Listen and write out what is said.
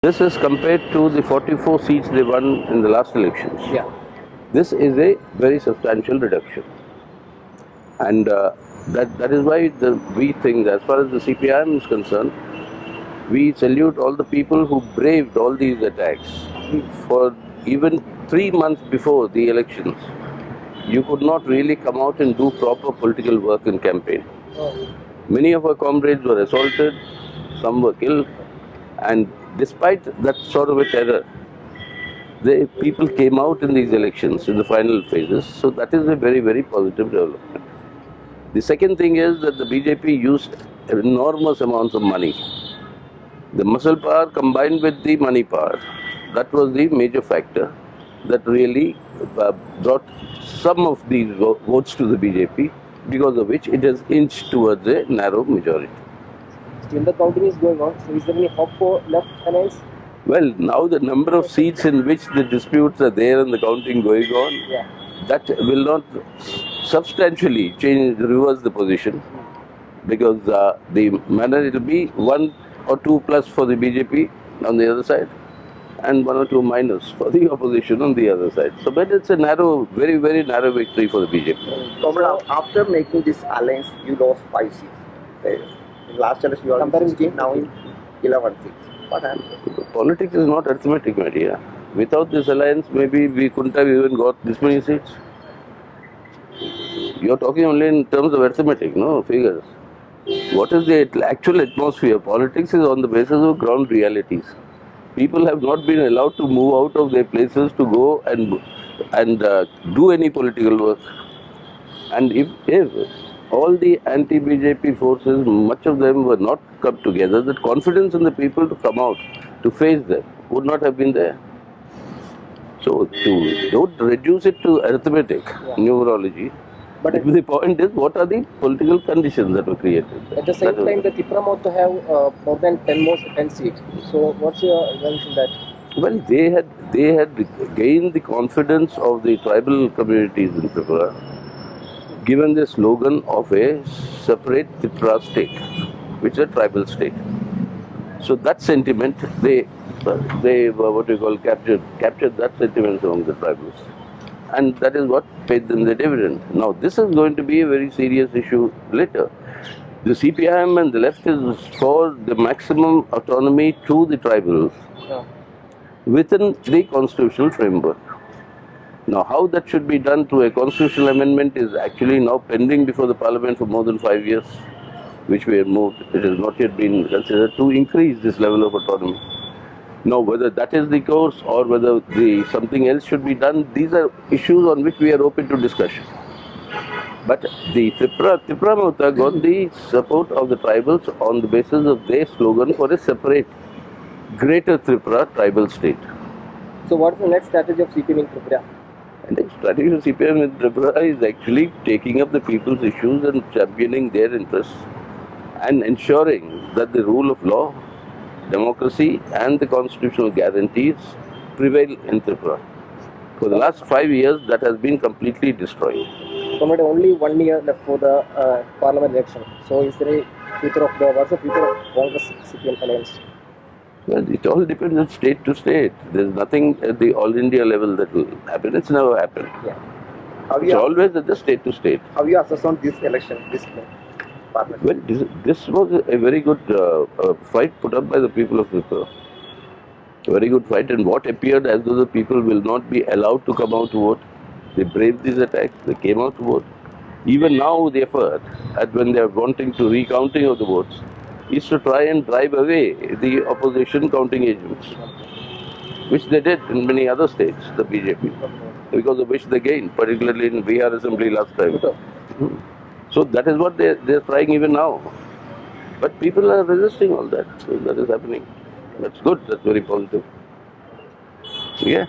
This is compared to the 44 seats they won in the last elections. Yeah. This is a very substantial reduction. And that is why we think, as far as the CPIM is concerned, we salute all the people who braved all these attacks. For even 3 months before the elections, you could not really come out and do proper political work in campaign. Many of our comrades were assaulted, some were killed, and despite that sort of a terror, the people came out in these elections in the final phases. So that is a very, very positive development. The second thing is that the BJP used enormous amounts of money. The muscle power combined with the money power, that was the major factor that really brought some of these votes to the BJP, because of which it has inched towards a narrow majority. Still the counting is going on, so is there any hope for left alliance? Well, now the number of seats in which the disputes are there and the counting going on, that will not substantially reverse the position, because the manner it will be 1 or 2 plus for the BJP on the other side, and 1 or 2 minus for the opposition on the other side. So, but it's a narrow, very, very narrow victory for the BJP. Comrade, after making this alliance, you lost 5 seats. In last election, you are in 16, now in 11 seats. What happened? Politics is not arithmetic, my dear. Without this alliance, maybe we couldn't have even got this many seats. You're talking only in terms of arithmetic, no figures. What is the actual atmosphere? Politics is on the basis of ground realities. People have not been allowed to move out of their places to go and do any political work. And if all the anti-BJP forces, much of them were not come together, that confidence in the people to come out to face them would not have been there. So don't reduce it to arithmetic, numerology. But the point is, what are the political conditions that were created? At the same time, the CPIM also have more than 10 seats. So what's your advice in that? Well, they had gained the confidence of the tribal communities in Tripura, given the slogan of a separate Tripura state, which is a tribal state. So that sentiment, they captured that sentiment among the tribals. And that is what paid them the dividend. Now, this is going to be a very serious issue later. The CPIM and the left is for the maximum autonomy to the tribals within the constitutional framework. Now, how that should be done through a constitutional amendment is actually now pending before the parliament for more than 5 years, which we have moved. It has not yet been considered to increase this level of autonomy. Now, whether that is the course or whether something else should be done, these are issues on which we are open to discussion. But the Tripura Mota got the support of the tribals on the basis of their slogan for a separate, greater Tripura tribal state. So what is the next strategy of CPIM in Tripura? And the strategy of CPIM in Tripura is actually taking up the people's issues and championing their interests and ensuring that the rule of law, democracy and the constitutional guarantees prevail in Tripura. For the last 5 years, that has been completely destroyed. Comrade, only 1 year left for the parliament election. So is there a future of what's the future of Congress CPIM alliance? Well, it all depends on state to state. There's nothing at the all India level that will happen. It's never happened. Yeah. It's always at the state to state. How you assess on this election, this parliament? Well, this was a very good fight put up by the people of Tripura. A very good fight, and what appeared as though the people will not be allowed to come out to vote. They braved these attacks, they came out to vote. Even now the effort, when they are wanting to recounting of the votes, is to try and drive away the opposition counting agents, which they did in many other states, the BJP, because of which they gained, particularly in Bihar Assembly last time. So that is what they're trying even now. But people are resisting all that. So that is happening. That's good. That's very positive. Yeah.